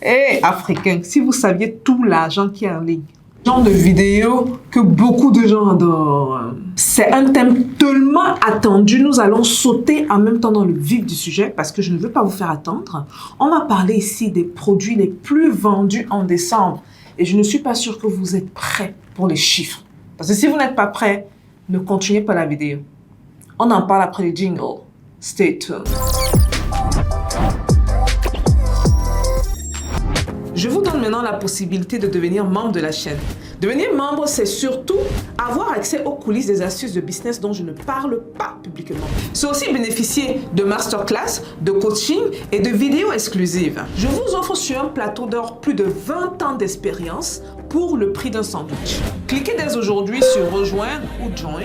Hey, Africains, si vous saviez tout l'argent qui est en ligne, genre de vidéo que beaucoup de gens adorent. C'est un thème tellement attendu, nous allons sauter en même temps dans le vif du sujet parce que je ne veux pas vous faire attendre. On va parler ici des produits les plus vendus en décembre et je ne suis pas sûre que vous êtes prêts pour les chiffres. Parce que si vous n'êtes pas prêts, ne continuez pas la vidéo. On en parle après le jingle. Stay tuned. Je vous donne maintenant la possibilité de devenir membre de la chaîne. Devenir membre, c'est surtout avoir accès aux coulisses des astuces de business dont je ne parle pas publiquement. C'est aussi bénéficier de masterclass, de coaching et de vidéos exclusives. Je vous offre sur un plateau d'or plus de 20 ans d'expérience pour le prix d'un sandwich. Cliquez dès aujourd'hui sur rejoindre ou join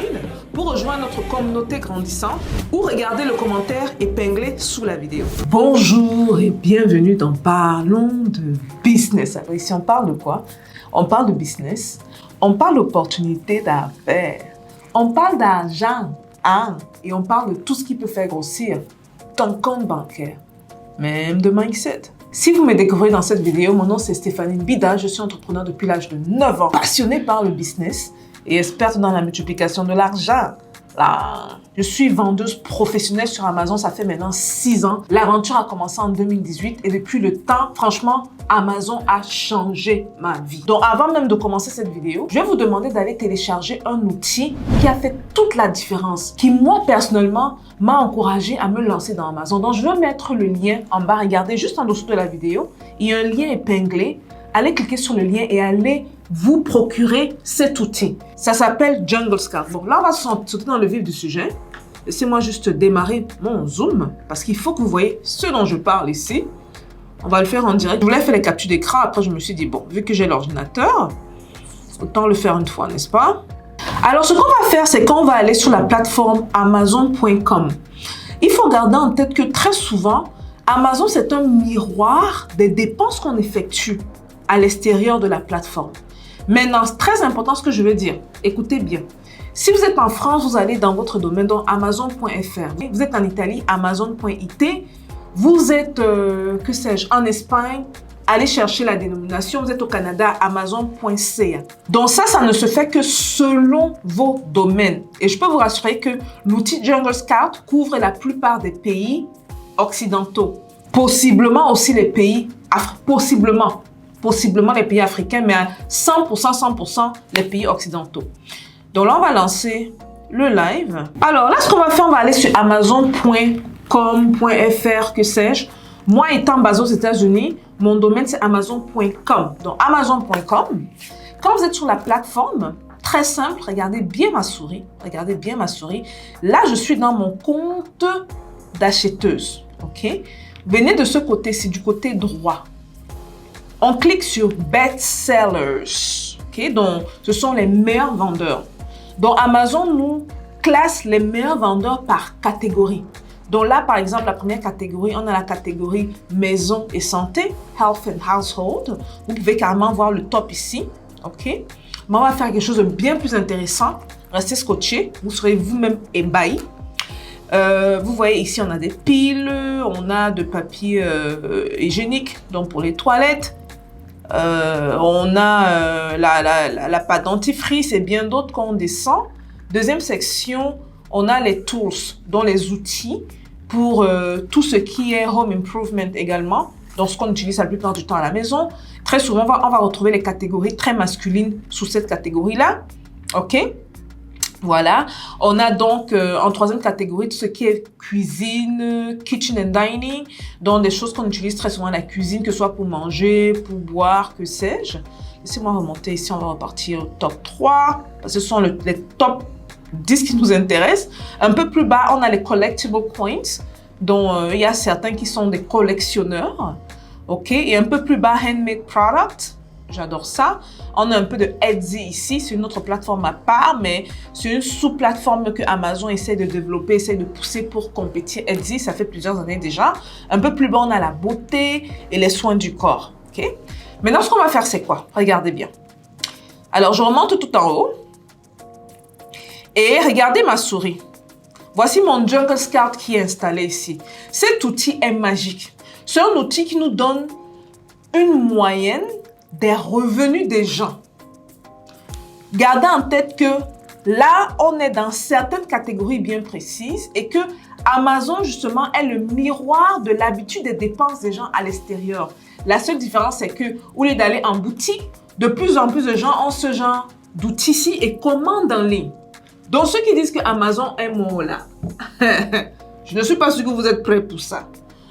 pour rejoindre notre communauté grandissante ou regardez le commentaire épinglé sous la vidéo. Bonjour et bienvenue dans Parlons de business. Alors ici on parle de quoi? On parle de business, on parle d'opportunités d'affaires, on parle d'argent, et on parle de tout ce qui peut faire grossir ton compte bancaire, même de mindset. Si vous me découvrez dans cette vidéo, mon nom c'est Stéphanie Bida, je suis entrepreneur depuis l'âge de 9 ans, passionnée par le business et experte dans la multiplication de l'argent. Je suis vendeuse professionnelle sur Amazon, ça fait maintenant 6 ans. L'aventure a commencé en 2018 et depuis le temps, franchement, Amazon a changé ma vie. Donc avant même de commencer cette vidéo, je vais vous demander d'aller télécharger un outil qui a fait toute la différence, qui moi personnellement m'a encouragé à me lancer dans Amazon. Donc je vais mettre le lien en bas, regardez juste en dessous de la vidéo, il y a un lien épinglé. Allez cliquer sur le lien et allez vous procurer cet outil. Ça s'appelle Jungle Scout. Bon, là, on va sauter dans le vif du sujet. Laissez-moi juste démarrer mon Zoom parce qu'il faut que vous voyez ce dont je parle ici. On va le faire en direct. Je voulais faire les captures d'écran. Après, je me suis dit, bon, vu que j'ai l'ordinateur, autant le faire une fois, n'est-ce pas? Alors, ce qu'on va faire, c'est qu'on va aller sur la plateforme Amazon.com. Il faut garder en tête que très souvent, Amazon, c'est un miroir des dépenses qu'on effectue à l'extérieur de la plateforme. Maintenant, c'est très important ce que je veux dire. Écoutez bien. Si vous êtes en France, vous allez dans votre domaine, donc Amazon.fr. Vous êtes en Italie, Amazon.it. Vous êtes, que sais-je, en Espagne, allez chercher la dénomination. Vous êtes au Canada, Amazon.ca. Donc ça ne se fait que selon vos domaines. Et je peux vous rassurer que l'outil Jungle Scout couvre la plupart des pays occidentaux. Possiblement aussi les pays possiblement les pays africains, mais à 100% les pays occidentaux. Donc là, on va lancer le live. Alors là, ce qu'on va faire, on va aller sur amazon.com.fr, que sais-je. Moi, étant basé aux États-Unis, mon domaine, c'est amazon.com. Donc amazon.com. Quand vous êtes sur la plateforme, très simple, regardez bien ma souris. Regardez bien ma souris. Là, je suis dans mon compte d'acheteuse. OK? Venez de ce côté-ci, du côté droit. On clique sur Best Sellers. Okay? Donc, ce sont les meilleurs vendeurs. Donc, Amazon nous classe les meilleurs vendeurs par catégorie. Donc là, par exemple, la première catégorie, on a la catégorie maison et santé, Health and Household. Vous pouvez carrément voir le top ici. OK? Mais on va faire quelque chose de bien plus intéressant. Restez scotché. Vous serez vous-même ébahi. Vous voyez ici, on a des piles, on a de papier hygiénique, donc pour les toilettes. On a la pâte dentifrice et bien d'autres qu'on descend. Deuxième section, on a les tools, donc les outils pour tout ce qui est home improvement également. Donc ce qu'on utilise la plupart du temps à la maison. Très souvent, on va retrouver les catégories très masculines sous cette catégorie-là. OK? Voilà. On a donc en troisième catégorie tout ce qui est cuisine, kitchen and dining, donc des choses qu'on utilise très souvent à la cuisine, que ce soit pour manger, pour boire, que sais-je. Laissez-moi remonter ici, on va repartir au top 3, parce que ce sont les top 10 qui nous intéressent. Un peu plus bas, on a les collectible coins, dont il y a certains qui sont des collectionneurs. OK? Et un peu plus bas, handmade products. J'adore ça. On a un peu de Etsy ici. C'est une autre plateforme à part, mais c'est une sous-plateforme que Amazon essaie de développer, essaie de pousser pour compétir. Etsy, ça fait plusieurs années déjà. Un peu plus bas, on a la beauté et les soins du corps. OK? Maintenant, ce qu'on va faire, c'est quoi? Regardez bien. Alors, je remonte tout en haut. Et regardez ma souris. Voici mon Jungle Scout qui est installé ici. Cet outil est magique. C'est un outil qui nous donne une moyenne des revenus des gens. Gardez en tête que là, on est dans certaines catégories bien précises et que Amazon, justement, est le miroir de l'habitude des dépenses des gens à l'extérieur. La seule différence, c'est que, au lieu d'aller en boutique, de plus en plus de gens ont ce genre d'outils-ci et commandent en ligne. Donc, ceux qui disent que Amazon est mort là, je ne suis pas sûre que vous êtes prêts pour ça.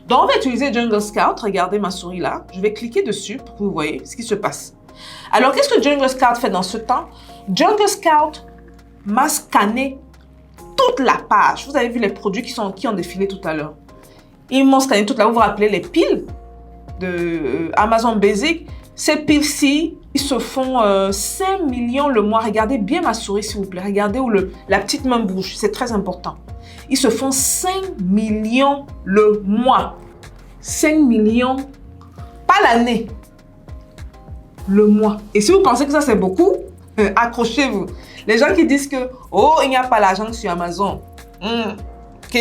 Donc, on va utiliser Jungle Scout. Regardez ma souris là. Je vais cliquer dessus pour que vous voyez ce qui se passe. Alors, qu'est-ce que Jungle Scout fait dans ce temps? Jungle Scout m'a scanné toute la page. Vous avez vu les produits qui ont défilé tout à l'heure. Ils m'ont scanné toute la. Vous vous rappelez les piles de Amazon Basic? Ces piles-ci, ils se font 5 millions le mois. Regardez bien ma souris, s'il vous plaît. Regardez où la petite main bouge. C'est très important. Ils se font 5 millions le mois. 5 millions, pas l'année, le mois. Et si vous pensez que ça, c'est beaucoup, accrochez-vous. Les gens qui disent que, oh, il n'y a pas l'argent sur Amazon. OK?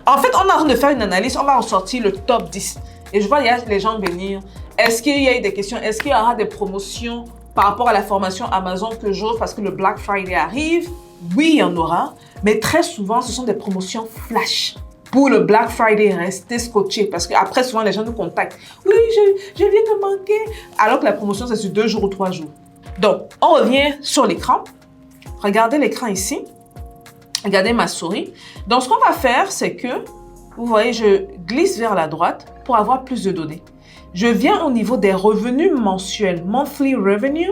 En fait, on est en train de faire une analyse. On va ressortir le top 10. Et je vois les gens venir. Est-ce qu'il y a eu des questions? Est-ce qu'il y aura des promotions par rapport à la formation Amazon que j'offre parce que le Black Friday arrive? Oui, il y en aura. Mais très souvent, ce sont des promotions flash. Pour le Black Friday, restez scotché. Parce qu'après, souvent, les gens nous contactent. Oui, je viens de manquer. Alors que la promotion, c'est sur 2 jours ou 3 jours. Donc, on revient sur l'écran. Regardez l'écran ici. Regardez ma souris. Donc, ce qu'on va faire, c'est que, vous voyez, je glisse vers la droite pour avoir plus de données. Je viens au niveau des revenus mensuels, monthly revenue.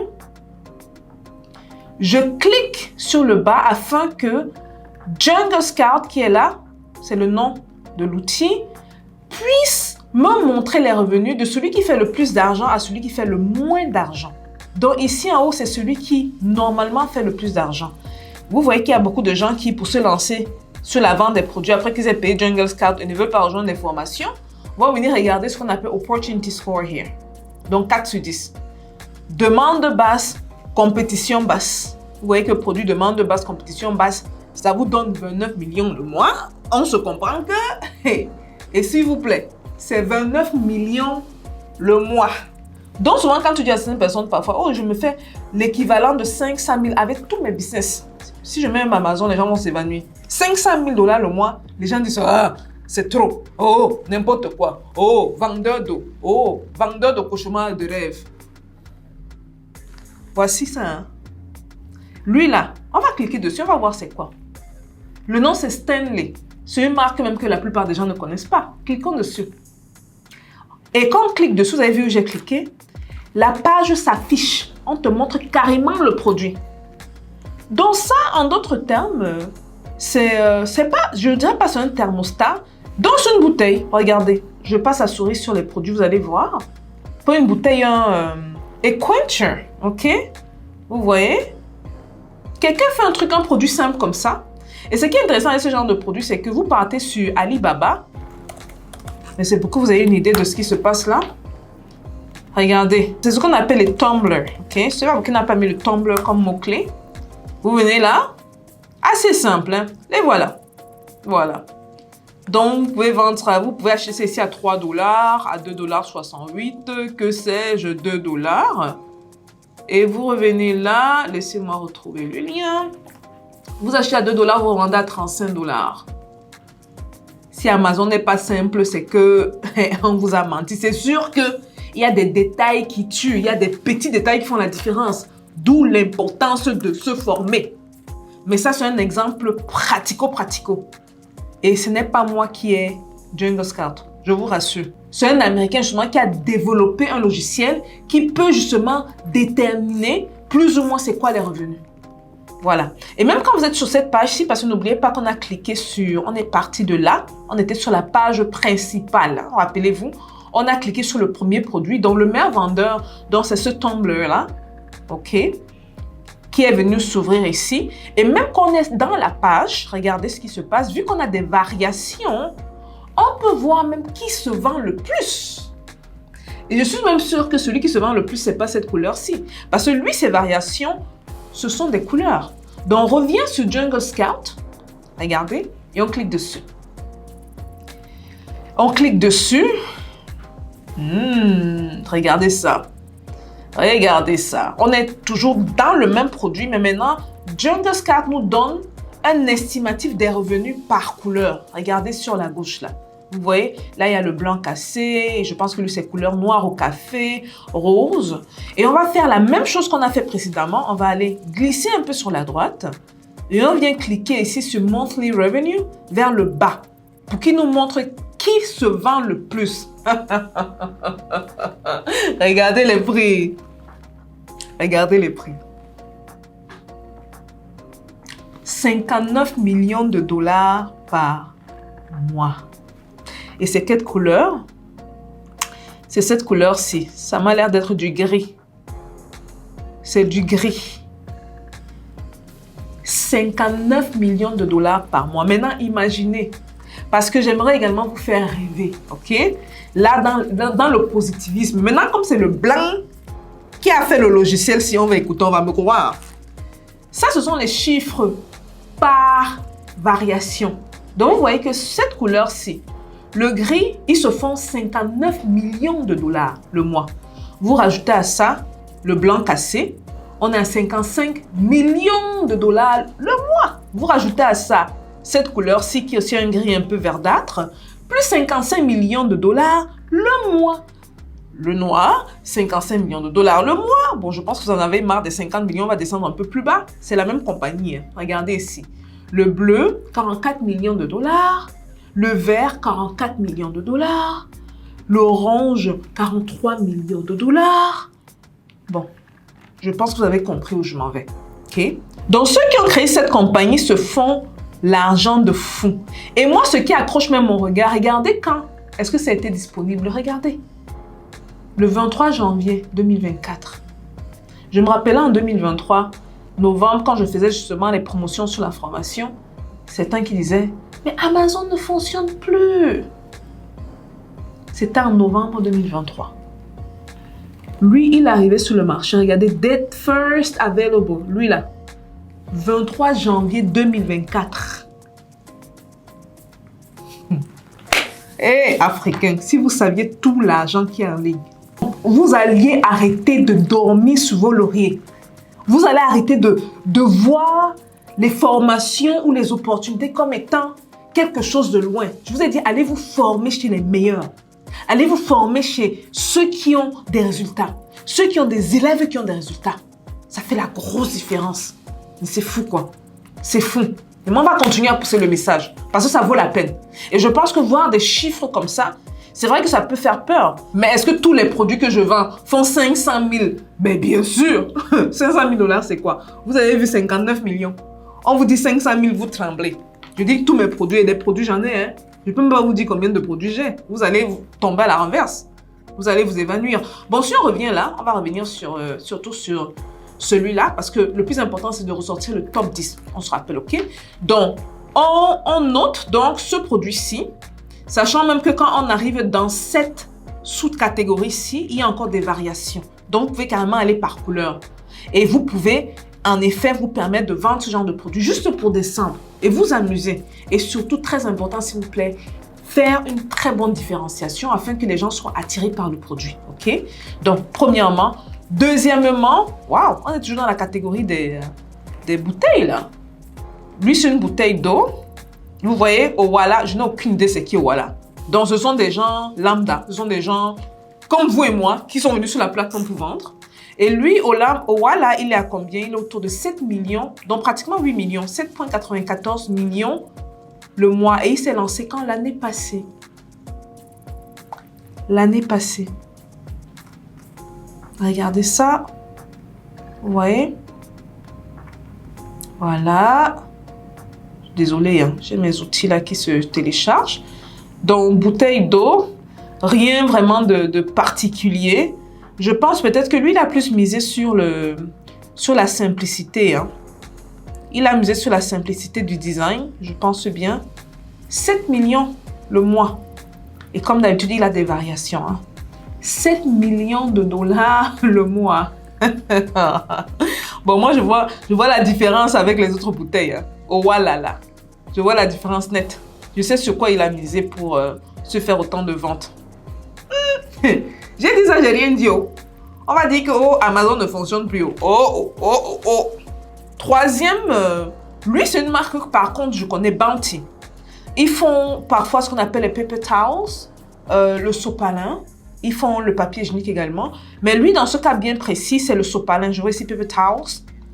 Je clique sur le bas afin que Jungle Scout, qui est là, c'est le nom de l'outil, puisse me montrer les revenus de celui qui fait le plus d'argent à celui qui fait le moins d'argent. Donc ici en haut, c'est celui qui normalement fait le plus d'argent. Vous voyez qu'il y a beaucoup de gens qui, pour se lancer sur la vente des produits, après qu'ils aient payé Jungle Scout et ne veulent pas rejoindre les formations, vont venir regarder ce qu'on appelle Opportunity Score here. Donc 4 sur 10. Demande basse, compétition basse. Vous voyez que le produit demande basse, compétition basse, ça vous donne 29 millions le mois. On se comprend que... Et s'il vous plaît, c'est 29 millions le mois. Donc souvent, quand tu dis à certaines personnes parfois, oh, je me fais l'équivalent de 500 000 avec tous mes business. Si je mets même Amazon, les gens vont s'évanouir. 500 000 $ le mois, les gens disent, ah, c'est trop. Oh, n'importe quoi. Oh, vendeur d'eau. Oh, vendeur de cauchemars et de rêves. Voici ça. Hein? Lui là, on va cliquer dessus, on va voir c'est quoi. Le nom c'est Stanley. C'est une marque même que la plupart des gens ne connaissent pas. Cliquons dessus. Et quand on clique dessus, vous avez vu où j'ai cliqué, la page s'affiche. On te montre carrément le produit. Donc ça, en d'autres termes, c'est pas, je ne dirais pas c'est un thermostat. Dans une bouteille, regardez, je passe la souris sur les produits, vous allez voir. Pour une bouteille, un quencher, ok? Vous voyez? Quelqu'un fait un produit simple comme ça. Et ce qui est intéressant avec ce genre de produit, c'est que vous partez sur Alibaba. Et c'est pour que vous ayez une idée de ce qui se passe là. Regardez, c'est ce qu'on appelle les tumblers, ok? C'est pas qui n'a pas mis le tumbler comme mot-clé. Vous venez là, assez simple, hein? Les voilà. Voilà. Donc, vous pouvez vendre ça, vous pouvez acheter ça ici à 3 $, à 2,68 $, que sais-je, 2 $. Et vous revenez là, laissez-moi retrouver le lien. Vous achetez à 2 $, vous vendez à 35 $. Si Amazon n'est pas simple, c'est que on vous a menti. C'est sûr qu'il y a des détails qui tuent, il y a des petits détails qui font la différence. D'où l'importance de se former. Mais ça, c'est un exemple pratico-pratico. Et ce n'est pas moi qui ai Jungle Scout, je vous rassure. C'est un Américain justement qui a développé un logiciel qui peut justement déterminer plus ou moins c'est quoi les revenus. Voilà. Et même quand vous êtes sur cette page-ci, parce que n'oubliez pas qu'on a cliqué sur, on est parti de là, on était sur la page principale. Hein, rappelez-vous, on a cliqué sur le premier produit, donc le meilleur vendeur, donc c'est ce tumbler-là, ok, qui est venu s'ouvrir ici. Et même quand on est dans la page, regardez ce qui se passe, vu qu'on a des variations, on peut voir même qui se vend le plus. Et je suis même sûre que celui qui se vend le plus, c'est pas cette couleur-ci. Parce que lui, ses variations, ce sont des couleurs. Donc, on revient sur Jungle Scout. Regardez. Et on clique dessus. On clique dessus. Regardez ça. Regardez ça. On est toujours dans le même produit, mais maintenant, Jungle Card nous donne un estimatif des revenus par couleur. Regardez sur la gauche là. Vous voyez, là, il y a le blanc cassé. Et je pense que lui, c'est couleur noire au café, rose. Et on va faire la même chose qu'on a fait précédemment. On va aller glisser un peu sur la droite. Et on vient cliquer ici sur Monthly Revenue vers le bas. Pour qu'il nous montre qui se vend le plus. Regardez les prix. Regardez les prix. 59 millions de dollars par mois. Et c'est quelle couleur? C'est cette couleur-ci. Ça m'a l'air d'être du gris. C'est du gris. 59 millions de dollars par mois. Maintenant, imaginez. Parce que j'aimerais également vous faire rêver. OK? Là, dans le positivisme. Maintenant, comme c'est le blanc qui a fait le logiciel, si on va écouter, on va me croire. Ça, ce sont les chiffres par variation. Donc, vous voyez que cette couleur-ci, le gris, ils se font 59 millions de dollars le mois. Vous rajoutez à ça le blanc cassé, on est à 55 millions de dollars le mois. Vous rajoutez à ça cette couleur-ci qui est aussi un gris un peu verdâtre, plus 55 millions de dollars le mois. Le noir, 55 millions de dollars le mois. Bon, je pense que vous en avez marre des 50 millions, on va descendre un peu plus bas. C'est la même compagnie. Hein. Regardez ici. Le bleu, 44 millions de dollars. Le vert, 44 millions de dollars. L'orange, 43 millions de dollars. Bon, je pense que vous avez compris où je m'en vais. OK? Donc, ceux qui ont créé cette compagnie se font l'argent de fou. Et moi, ce qui accroche même mon regard, regardez quand est-ce que ça a été disponible. Regardez. Le 23 janvier 2024. Je me rappelais en 2023, novembre, quand je faisais justement les promotions sur la formation, certains qui disaient « Mais Amazon ne fonctionne plus !» C'était en novembre 2023. Lui, il arrivait sur le marché. Regardez, Date First Available. Lui là, 23 janvier 2024. Hé, Africains, si vous saviez tout l'argent qui est en ligne, vous alliez arrêter de dormir sur vos lauriers. Vous allez arrêter de voir les formations ou les opportunités comme étant quelque chose de loin. Je vous ai dit, allez vous former chez les meilleurs. Allez vous former chez ceux qui ont des résultats. Ceux qui ont des élèves qui ont des résultats. Ça fait la grosse différence. Mais c'est fou quoi. C'est fou. Et moi, on va continuer à pousser le message parce que ça vaut la peine. Et je pense que voir des chiffres comme ça, c'est vrai que ça peut faire peur. Mais est-ce que tous les produits que je vends font 500 000? Ben bien sûr. 500 000 dollars, c'est quoi? Vous avez vu 59 millions. On vous dit 500 000, vous tremblez. Je dis que tous mes produits, et des produits, j'en ai. Hein. Je ne peux même pas vous dire combien de produits j'ai. Vous allez tomber à la renverse. Vous allez vous évanouir. Bon, si on revient là, on va revenir surtout sur celui-là, parce que le plus important, c'est de ressortir le top 10. On se rappelle, OK? Donc, on note donc ce produit-ci, sachant même que quand on arrive dans cette sous-catégorie-ci, il y a encore des variations. Donc, vous pouvez carrément aller par couleur. Et vous pouvez, en effet, vous permettre de vendre ce genre de produit juste pour descendre et vous amuser. Et surtout, très important, s'il vous plaît, faire une très bonne différenciation afin que les gens soient attirés par le produit. OK? Donc, premièrement. Deuxièmement, waouh, on est toujours dans la catégorie des bouteilles, là. Lui, c'est une bouteille d'eau. Vous voyez, Owala, je n'ai aucune idée c'est qui Owala. Donc, ce sont des gens lambda. Ce sont des gens comme vous et moi qui sont venus sur la plateforme pour vendre. Et lui, Owala, il est à combien? Il est autour de 7 millions, donc pratiquement 8 millions, 7,94 millions le mois. Et il s'est lancé quand? L'année passée. L'année passée. Regardez ça. Vous voyez? Voilà. Désolée, hein, j'ai mes outils là qui se téléchargent. Donc, bouteille d'eau. Rien vraiment de particulier. Je pense peut-être que lui, il a plus misé sur la simplicité. Hein. Il a misé sur la simplicité du design, je pense bien. 7 millions le mois. Et comme d'habitude, il a des variations. Hein. 7 millions de dollars le mois. Bon, moi, je vois la différence avec les autres bouteilles. Hein. Oh, voilà. Je vois la différence nette. Je sais sur quoi il a misé pour se faire autant de ventes. J'ai dit ça, j'ai rien dit. Oh. On va dire que oh, Amazon ne fonctionne plus. Oh, oh, oh, oh, oh. Troisième, lui, c'est une marque que par contre, je connais, Bounty. Ils font parfois ce qu'on appelle les paper towels, le sopalin. Ils font le papier hygiénique également. Mais lui, dans ce cas bien précis, c'est le sopalin. Je vois ici paper towels.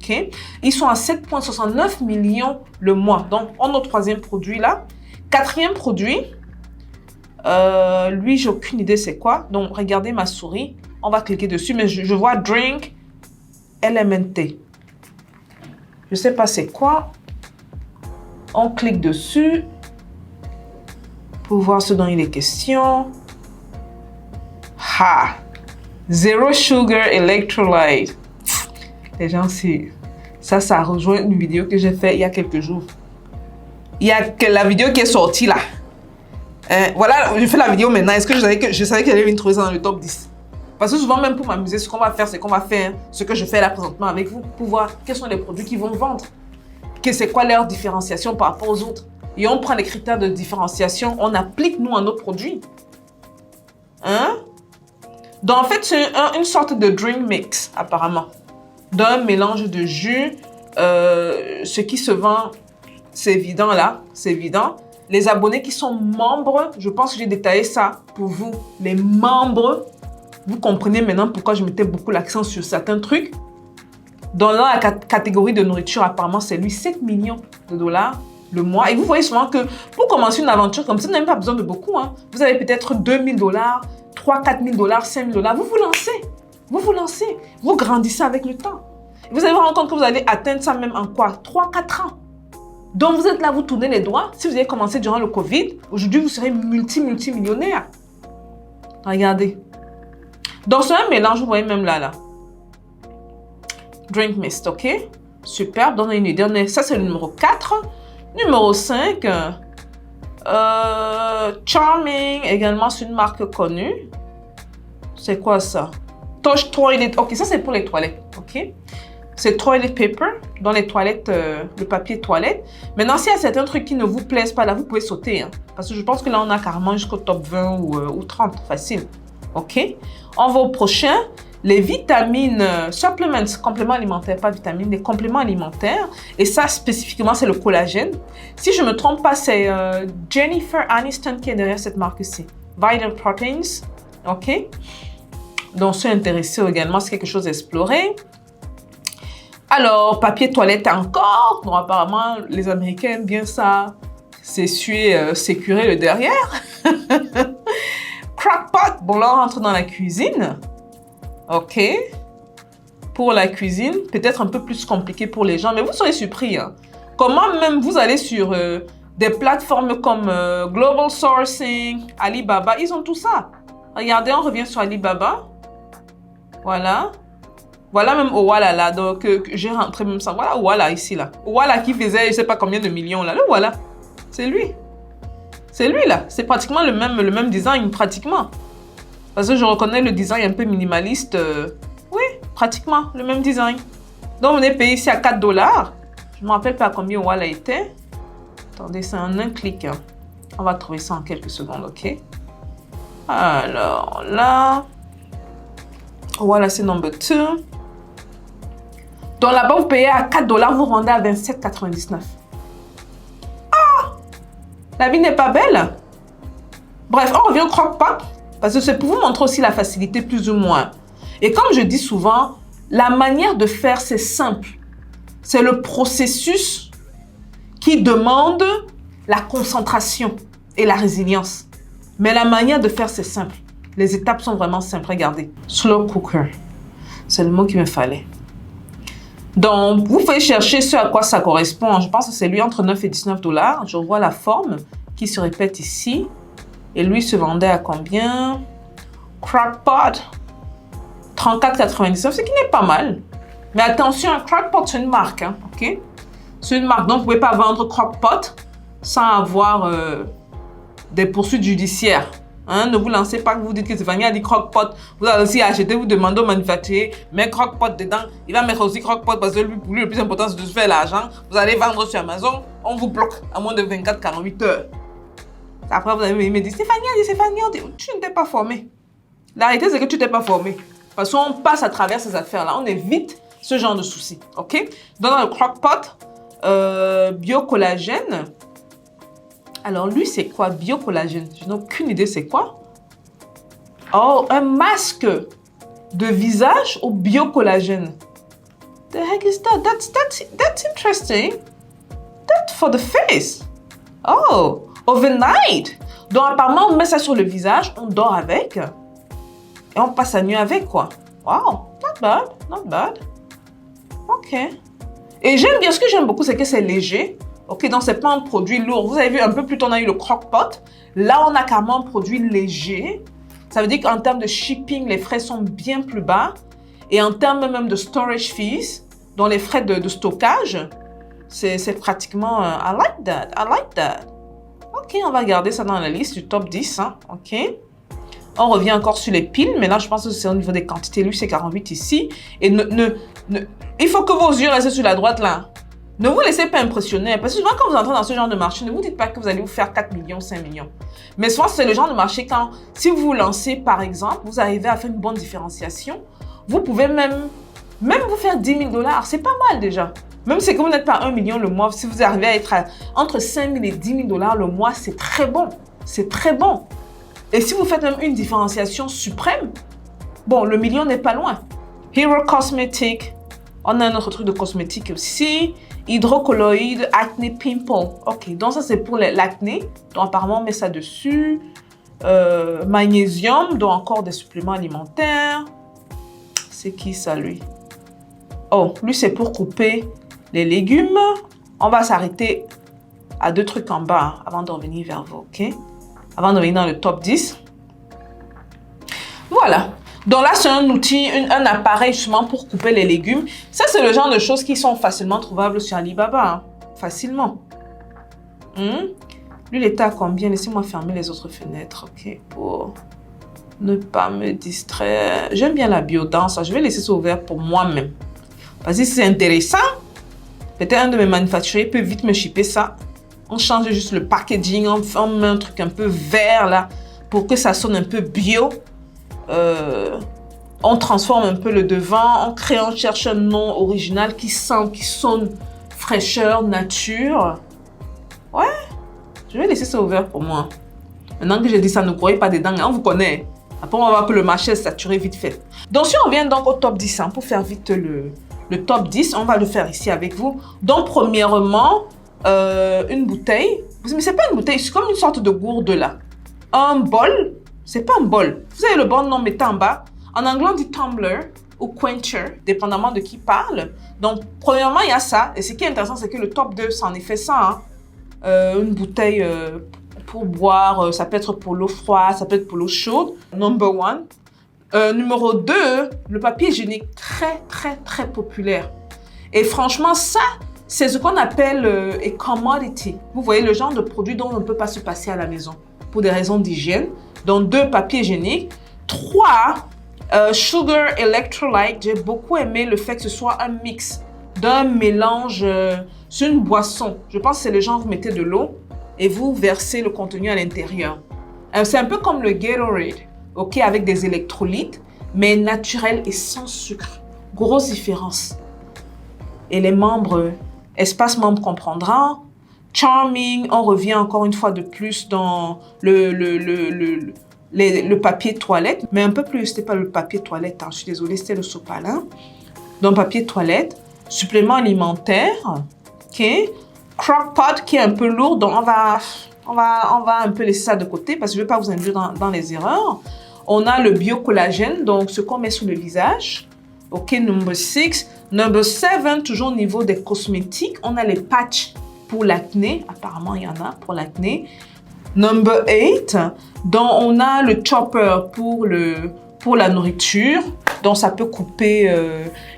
Okay. Ils sont à 7,69 millions le mois. Donc, on a notre troisième produit là. Quatrième produit, lui, j'ai aucune idée c'est quoi. Donc, regardez ma souris. On va cliquer dessus. Mais je vois Drink LMNT. Je ne sais pas c'est quoi. On clique dessus pour voir ce dont il est question. Ha! Zero sugar electrolyte. Les gens, ça rejoint une vidéo que j'ai faite il y a quelques jours. Il y a que la vidéo qui est sortie là. Voilà, je fais la vidéo maintenant. Est-ce que je savais qu'elle allait me trouver ça dans le top 10? Parce que souvent, même pour m'amuser, ce qu'on va faire, c'est qu'on va faire ce que je fais là présentement avec vous pour voir quels sont les produits qui vont vendre. C'est quoi leur différenciation par rapport aux autres. Et on prend les critères de différenciation, on applique nous à nos produits. Hein? Donc en fait, c'est une sorte de drink mix apparemment. D'un mélange de jus. Ce qui se vend, c'est évident là, c'est évident. Les abonnés qui sont membres, je pense que j'ai détaillé ça pour vous. Les membres, vous comprenez maintenant pourquoi je mettais beaucoup l'accent sur certains trucs. Dans la catégorie de nourriture, apparemment, c'est lui 7 millions de dollars le mois. Et vous voyez souvent que pour commencer une aventure comme ça, vous n'avez pas besoin de beaucoup. Hein. Vous avez peut-être 2 000 dollars, 3 4 000 dollars, 5 000 dollars. Vous vous lancez. Vous vous lancez. Vous grandissez avec le temps. Et vous allez vous rendre compte que vous allez atteindre ça même en quoi? 3 4 ans. Donc, vous êtes là, vous tournez les doigts. Si vous avez commencé durant le Covid, aujourd'hui, vous serez multimillionnaire. Regardez. Donc, c'est un mélange, vous voyez même là. Drink Mist, ok? Super, donne une idée. Ça, c'est le numéro 4. Numéro 5. Charming, également, c'est une marque connue. C'est quoi ça? Touch Toilet. Ok, ça, c'est pour les toilettes, ok? C'est toilet paper, dans les toilettes, le papier toilette. Maintenant, s'il y a certains trucs qui ne vous plaisent pas, là, vous pouvez sauter. Hein, parce que je pense que là, on a carrément jusqu'au top 20 ou 30, facile. OK? On va au prochain. Les vitamines, supplements, compléments alimentaires, pas vitamines, les compléments alimentaires. Et ça, spécifiquement, c'est le collagène. Si je ne me trompe pas, c'est Jennifer Aniston qui est derrière cette marque-ci. Vital Proteins. OK? Donc, ceux intéressés également, c'est quelque chose à explorer. Alors, papier toilette encore. Donc, apparemment, les Américains aiment bien ça. S'essuyer, sécurer le derrière. Crock-pot. Bon, là, on rentre dans la cuisine. OK. Pour la cuisine, peut-être un peu plus compliqué pour les gens, mais vous serez surpris. Hein. Comment même vous allez sur des plateformes comme Global Sourcing, Alibaba, ils ont tout ça. Regardez, on revient sur Alibaba. Voilà. Voilà même Owala là, donc j'ai rentré même ça. Voilà Owala ici là. Owala qui faisait je ne sais pas combien de millions là. Le voilà. C'est lui. C'est lui là. C'est pratiquement le même design, pratiquement. Parce que je reconnais le design un peu minimaliste. Oui, pratiquement le même design. Donc on est payé ici à 4 dollars. Je ne me rappelle pas combien Owala était. Attendez, c'est en un clic. Hein. On va trouver ça en quelques secondes, ok? Alors là. Voilà, c'est number 2. Donc là-bas, vous payez à 4 dollars, vous rendez à 27,99. Ah! La vie n'est pas belle. Bref, on revient au crock-pot. Parce que c'est pour vous montrer aussi la facilité plus ou moins. Et comme je dis souvent, la manière de faire, c'est simple. C'est le processus qui demande la concentration et la résilience. Mais la manière de faire, c'est simple. Les étapes sont vraiment simples. Regardez. Slow cooker. C'est le mot qu'il me fallait. Donc, vous pouvez chercher ce à quoi ça correspond. Je pense que c'est lui entre 9 et 19 dollars. Je vois la forme qui se répète ici. Et lui se vendait à combien? Crock-pot, 34,99, ce qui n'est pas mal. Mais attention, un Crock-pot, c'est une marque. Hein, ok? C'est une marque. Donc, vous ne pouvez pas vendre Crock-pot sans avoir des poursuites judiciaires. Hein, ne vous lancez pas que vous dites que Stéphanie a dit crock-pot. Vous allez aussi acheter, vous demandez au manufacturier, mets crock-pot dedans. Il va mettre aussi crock-pot parce que pour lui, le plus important, c'est de se faire l'argent. Vous allez vendre sur Amazon, on vous bloque à moins de 24-48 heures. Après, vous allez me dire, Stéphanie a dit, tu ne t'es pas formé. La réalité, c'est que tu t'es pas formé. Parce qu'on passe à travers ces affaires-là. On évite ce genre de soucis. OK? Dans le crock-pot, biocollagène. Alors, lui, c'est quoi, biocollagène? Je n'ai aucune idée, c'est quoi? Oh, un masque de visage au biocollagène. The heck is that? That's interesting. That's for the face. Oh, overnight. Donc, apparemment, on met ça sur le visage, on dort avec. Et on passe la nuit avec, quoi. Wow, not bad, not bad. OK. Et j'aime bien, ce que j'aime beaucoup, c'est que c'est léger. OK, donc c'est pas un produit lourd. Vous avez vu, un peu plus tôt, on a eu le crock-pot. Là, on a carrément un produit léger. Ça veut dire qu'en termes de shipping, les frais sont bien plus bas. Et en termes même de storage fees, dont les frais de stockage, c'est pratiquement... I like that, I like that. OK, on va garder ça dans la liste du top 10. Hein. OK. On revient encore sur les piles, mais là, je pense que c'est au niveau des quantités. Lui, c'est 48 ici. Et il faut que vos yeux restent sur la droite, là. Ne vous laissez pas impressionner. Parce que souvent, quand vous entrez dans ce genre de marché, ne vous dites pas que vous allez vous faire 4 millions, 5 millions. Mais souvent, c'est le genre de marché quand, si vous vous lancez, par exemple, vous arrivez à faire une bonne différenciation, vous pouvez même vous faire 10 000 $. C'est pas mal déjà. Même si vous n'êtes pas 1 million le mois, si vous arrivez à être entre 5 000 et 10 000 $ le mois, c'est très bon. C'est très bon. Et si vous faites même une différenciation suprême, bon, le million n'est pas loin. Hero Cosmetic. On a un autre truc de cosmétique aussi. Hydrocolloïde Acne Pimple. OK, donc ça, c'est pour l'acné. Donc, apparemment, on met ça dessus. Magnésium, donc encore des suppléments alimentaires. C'est qui ça, lui? Oh, lui, c'est pour couper les légumes. On va s'arrêter à 2 trucs en bas avant de revenir vers vous, OK? Avant de venir dans le top 10. Voilà. Donc là, c'est un outil, un appareil justement pour couper les légumes. Ça, c'est le genre de choses qui sont facilement trouvables sur Alibaba. Hein. Facilement. Lui, il était à combien? Laissez-moi fermer les autres fenêtres, OK? Pour ne pas me distraire. J'aime bien la biodance. Je vais laisser ça ouvert pour moi-même. Parce que c'est intéressant. Peut-être un de mes manufacturiers peut vite me shipper ça. On change juste le packaging, on met un truc un peu vert là pour que ça sonne un peu bio. On transforme un peu le devant, on cherche un nom original qui sonne fraîcheur, nature. Ouais, je vais laisser ça ouvert pour moi. Maintenant que j'ai dit ça, ne croyez pas dedans, on vous connaît. Après, on va voir que le marché est saturé vite fait. Donc, si on revient donc au top 10, hein, pour faire vite le top 10, on va le faire ici avec vous. Donc, premièrement, une bouteille. Mais c'est pas une bouteille, c'est comme une sorte de gourde là. Un bol, c'est pas un bol. Vous avez le bon nom, mettez en bas. En anglais, on dit tumbler ou quencher, dépendamment de qui parle. Donc, premièrement, il y a ça. Et ce qui est intéressant, c'est que le top 2, c'est en effet ça. Hein. Une bouteille pour boire, ça peut être pour l'eau froide, ça peut être pour l'eau chaude. Number 1. Numéro 2, le papier hygiénique, très, très, très populaire. Et franchement, ça, c'est ce qu'on appelle a commodity. Vous voyez le genre de produit dont on ne peut pas se passer à la maison pour des raisons d'hygiène. Donc, 2, papier hygiénique. 3, sugar electrolyte. J'ai beaucoup aimé le fait que ce soit un mix d'un mélange. C'est une boisson. Je pense que c'est le genre, vous mettez de l'eau et vous versez le contenu à l'intérieur. C'est un peu comme le Gatorade, OK, avec des électrolytes, mais naturel et sans sucre. Grosse différence. Et les membres, espace membre comprendra. Charming, on revient encore une fois de plus dans le papier toilette, mais un peu plus, c'était pas le papier toilette, hein, je suis désolée, c'était le sopalin. Donc, papier toilette, supplément alimentaire, OK. Crock-pot qui est un peu lourd, donc on va un peu laisser ça de côté parce que je ne vais pas vous induire dans les erreurs. On a le biocollagène, donc ce qu'on met sur le visage. OK, number 6. Number 7, toujours au niveau des cosmétiques, on a les patchs pour l'acné. Apparemment, il y en a pour l'acné. Number 8, donc on a le chopper pour la nourriture. Donc, ça peut couper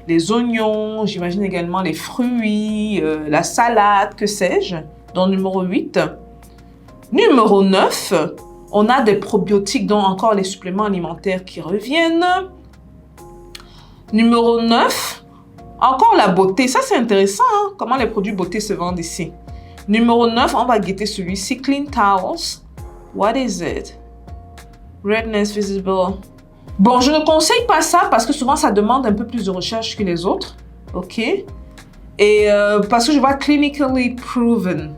les oignons, j'imagine également les fruits, la salade, que sais-je. Donc, numéro 8. Numéro 9, on a des probiotiques, donc encore les suppléments alimentaires qui reviennent. Numéro 9, encore la beauté. Ça, c'est intéressant, hein, comment les produits beauté se vendent ici. Numéro 9, on va guetter celui-ci. Clean Towels. What is it? Redness visible. Bon, je ne conseille pas ça parce que souvent, ça demande un peu plus de recherche que les autres. OK? Et parce que je vois clinically proven.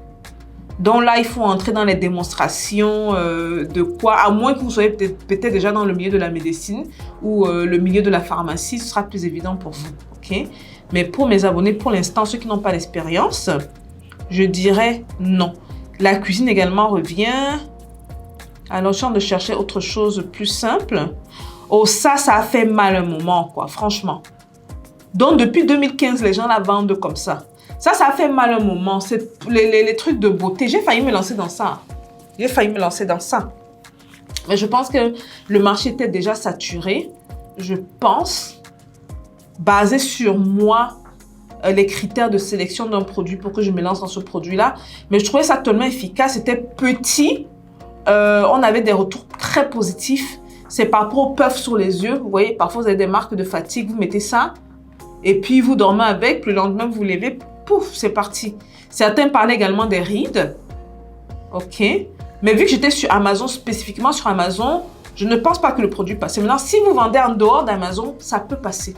Donc là, il faut entrer dans les démonstrations de quoi, à moins que vous soyez peut-être déjà dans le milieu de la médecine ou le milieu de la pharmacie, ce sera plus évident pour vous. OK? Mais pour mes abonnés, pour l'instant, ceux qui n'ont pas d'expérience, je dirais non. La cuisine également revient. Alors, je suis en train de chercher autre chose plus simple. Oh, ça a fait mal un moment, quoi, franchement. Donc, depuis 2015, les gens la vendent comme ça. Ça a fait mal un moment. C'est les trucs de beauté. J'ai failli me lancer dans ça. Mais je pense que le marché était déjà saturé. Je pense, basé sur moi, les critères de sélection d'un produit pour que je me lance dans ce produit-là. Mais je trouvais ça tellement efficace. C'était petit. On avait des retours très positifs. C'est par rapport au puff sur les yeux. Vous voyez, parfois vous avez des marques de fatigue. Vous mettez ça. Et puis vous dormez avec. Le lendemain, vous vous levez. Pouf, c'est parti. Certains parlaient également des rides. OK. Mais vu que j'étais sur Amazon, spécifiquement sur Amazon, je ne pense pas que le produit passe. Maintenant, si vous vendez en dehors d'Amazon, ça peut passer.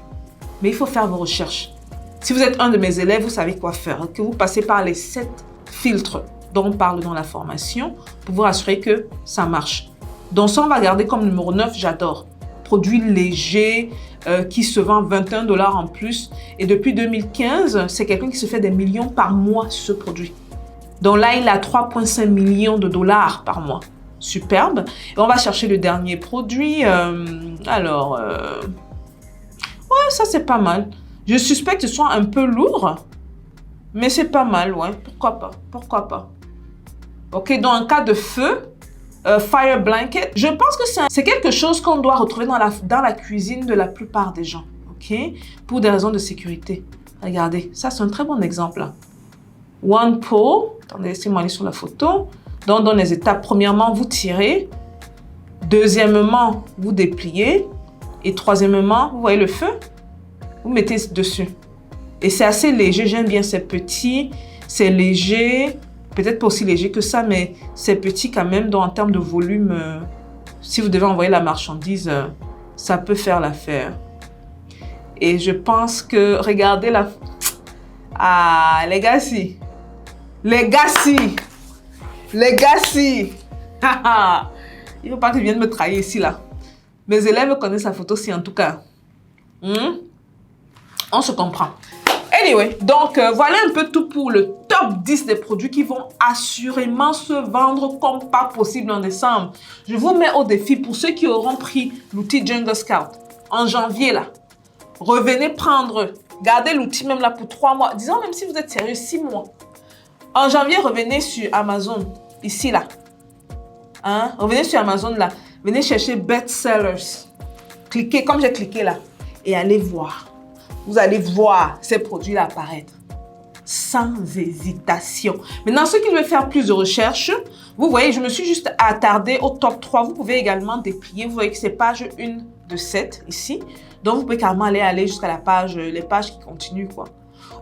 Mais il faut faire vos recherches. Si vous êtes un de mes élèves, vous savez quoi faire. Que vous passez par les 7 filtres dont on parle dans la formation pour vous assurer que ça marche. Donc ça, on va garder comme numéro 9, j'adore. Produit léger, qui se vend 21 $ en plus. Et depuis 2015, c'est quelqu'un qui se fait des millions par mois sur ce produit. Donc là, il a 3,5 millions de dollars par mois. Superbe. Et on va chercher le dernier produit. Ouais, ça c'est pas mal. Je suspecte que ce soit un peu lourd, mais c'est pas mal, ouais. Pourquoi pas. OK, donc en cas de feu, Fire Blanket, je pense que c'est quelque chose qu'on doit retrouver dans la cuisine de la plupart des gens, OK? Pour des raisons de sécurité. Regardez, ça c'est un très bon exemple, là. One pull, attendez, laissez-moi aller sur la photo. Donc, dans les étapes, premièrement, vous tirez. Deuxièmement, vous dépliez. Et troisièmement, vous voyez le feu? Vous mettez dessus. Et c'est assez léger, j'aime bien, c'est petit, c'est léger. Peut-être pas aussi léger que ça, mais c'est petit quand même. Donc, en termes de volume, si vous devez envoyer la marchandise, ça peut faire l'affaire. Et je pense que, regardez la... Ah, Legacy. Legacy. Il ne faut pas qu'ils viennent me trahir ici, là. Mes élèves connaissent la photo-ci, en tout cas. On se comprend. Anyway, donc voilà un peu tout pour le top 10 des produits qui vont assurément se vendre comme pas possible en décembre. Je vous mets au défi pour ceux qui auront pris l'outil Jungle Scout en janvier là. Revenez prendre, gardez l'outil même là pour 3 mois. Disons même si vous êtes sérieux, 6 mois. En janvier, revenez sur Amazon, ici là. Hein? Revenez sur Amazon là. Venez chercher Best Sellers. Cliquez comme j'ai cliqué là et allez voir. Vous allez voir ces produits-là apparaître sans hésitation. Maintenant, ceux qui veulent faire plus de recherches, vous voyez, je me suis juste attardée au top 3. Vous pouvez également déplier. Vous voyez que c'est page 1 de 7 ici. Donc, vous pouvez carrément aller jusqu'à la page, les pages qui continuent, quoi.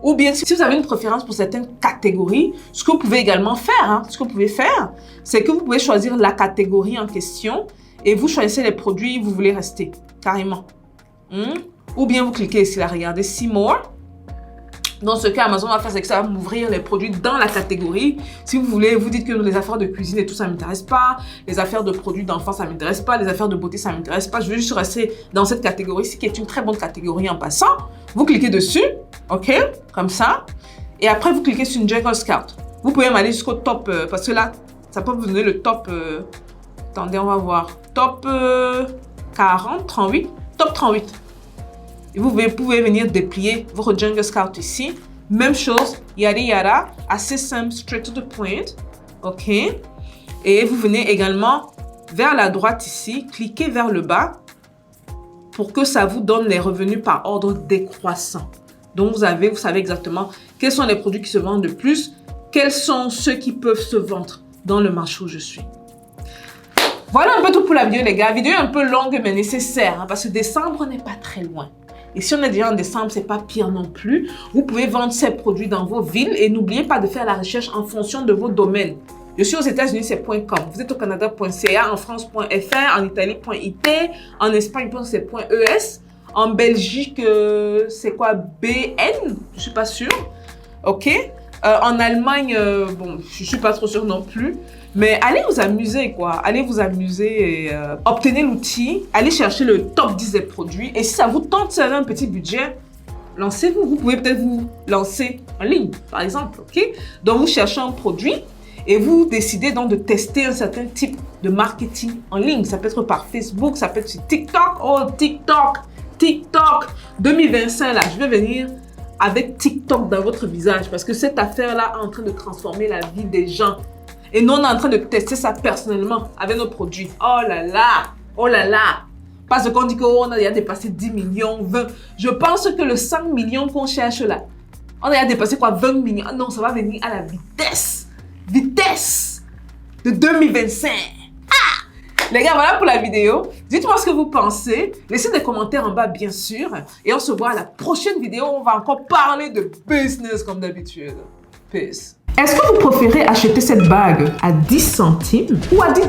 Ou bien, si vous avez une préférence pour certaines catégories, ce que vous pouvez également faire, c'est que vous pouvez choisir la catégorie en question et vous choisissez les produits où vous voulez rester, carrément. Ou bien vous cliquez ici, là, regardez, See More. Dans ce cas, Amazon va faire, c'est que ça va m'ouvrir les produits dans la catégorie. Si vous voulez, vous dites que les affaires de cuisine et tout, ça ne m'intéresse pas. Les affaires de produits d'enfants, ça ne m'intéresse pas. Les affaires de beauté, ça ne m'intéresse pas. Je veux juste rester dans cette catégorie-ci, qui est une très bonne catégorie en passant. Vous cliquez dessus, OK, comme ça. Et après, vous cliquez sur une Jungle Scout. Vous pouvez aller jusqu'au top, parce que là, ça peut vous donner le top... attendez, on va voir. Top 40, 38. Top 38. Et vous pouvez venir déplier votre Jungle Scout ici. Même chose, yada yada, assez simple, straight to the point. OK. Et vous venez également vers la droite ici, cliquez vers le bas pour que ça vous donne les revenus par ordre décroissant. Donc, vous savez exactement quels sont les produits qui se vendent le plus, quels sont ceux qui peuvent se vendre dans le marché où je suis. Voilà un peu tout pour la vidéo, les gars. Vidéo un peu longue, mais nécessaire, parce que décembre n'est pas très loin. Et si on est déjà en décembre, c'est pas pire non plus. Vous pouvez vendre ces produits dans vos villes et n'oubliez pas de faire la recherche en fonction de vos domaines. Je suis aux États-Unis, c'est .com. Vous êtes au Canada, .ca, en France, .fr, en Italie, .it, en Espagne, c'est .es. En Belgique, c'est quoi? BN? Je suis pas sûre. OK? En Allemagne, bon, je suis pas trop sûre non plus. Mais allez vous amuser, quoi. Allez vous amuser et obtenez l'outil. Allez chercher le top 10 des produits. Et si ça vous tente, ça a un petit budget, lancez-vous. Vous pouvez peut-être vous lancer en ligne, par exemple. OK? Donc, vous cherchez un produit et vous décidez donc de tester un certain type de marketing en ligne. Ça peut être par Facebook, ça peut être sur TikTok. Oh, TikTok 2025, là, je vais venir avec TikTok dans votre visage parce que cette affaire-là est en train de transformer la vie des gens. Et nous, on est en train de tester ça personnellement avec nos produits. Oh là là. Parce qu'on dit qu'on a déjà dépassé 10 millions, 20. Je pense que le 5 millions qu'on cherche là, on a déjà dépassé quoi, 20 millions. Non, ça va venir à la vitesse de 2025. Les gars, voilà pour la vidéo. Dites-moi ce que vous pensez. Laissez des commentaires en bas, bien sûr. Et on se voit à la prochaine vidéo. On va encore parler de business comme d'habitude. Peace. Est-ce que vous préférez acheter cette bague à 10 centimes ou à 10 $?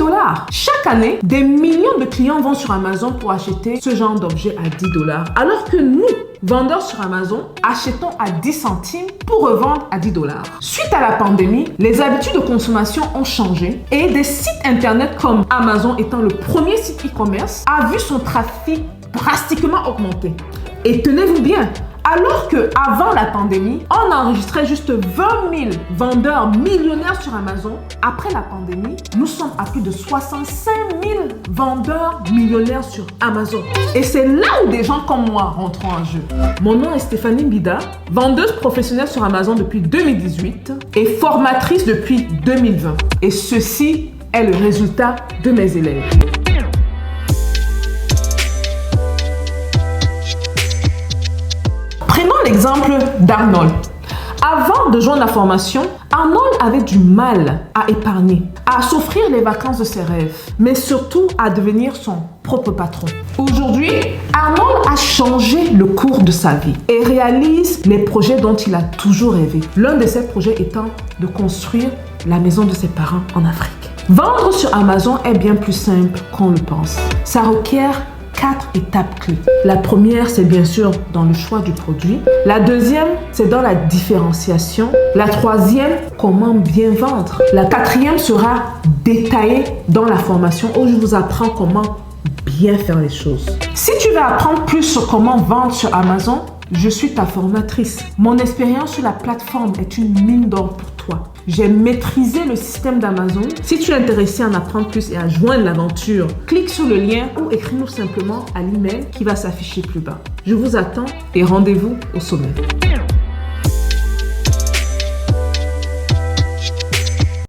Chaque année, des millions de clients vont sur Amazon pour acheter ce genre d'objet à 10 $. Alors que nous, vendeurs sur Amazon, achetons à 10 centimes pour revendre à 10 $. Suite à la pandémie, les habitudes de consommation ont changé et des sites internet comme Amazon étant le premier site e-commerce a vu son trafic drastiquement augmenter. Et tenez-vous bien, alors qu'avant la pandémie, on enregistrait juste 20 000 vendeurs millionnaires sur Amazon, après la pandémie, nous sommes à plus de 65 000 vendeurs millionnaires sur Amazon. Et c'est là où des gens comme moi rentrent en jeu. Mon nom est Stéphanie Mbida, vendeuse professionnelle sur Amazon depuis 2018 et formatrice depuis 2020. Et ceci est le résultat de mes élèves. Prenons l'exemple d'Arnold. Avant de joindre la formation, Arnold avait du mal à épargner, à s'offrir les vacances de ses rêves, mais surtout à devenir son propre patron. Aujourd'hui, Arnold a changé le cours de sa vie et réalise les projets dont il a toujours rêvé. L'un de ses projets étant de construire la maison de ses parents en Afrique. Vendre sur Amazon est bien plus simple qu'on le pense. Ça requiert 4 étapes clés. La première, c'est bien sûr dans le choix du produit. La deuxième, c'est dans la différenciation. La troisième, comment bien vendre. La quatrième sera détaillée dans la formation où je vous apprends comment bien faire les choses. Si tu veux apprendre plus sur comment vendre sur Amazon, je suis ta formatrice. Mon expérience sur la plateforme est une mine d'or pour toi. J'ai maîtrisé le système d'Amazon. Si tu es intéressé à en apprendre plus et à joindre l'aventure, clique sur le lien ou écris-nous simplement à l'email qui va s'afficher plus bas. Je vous attends et rendez-vous au sommet.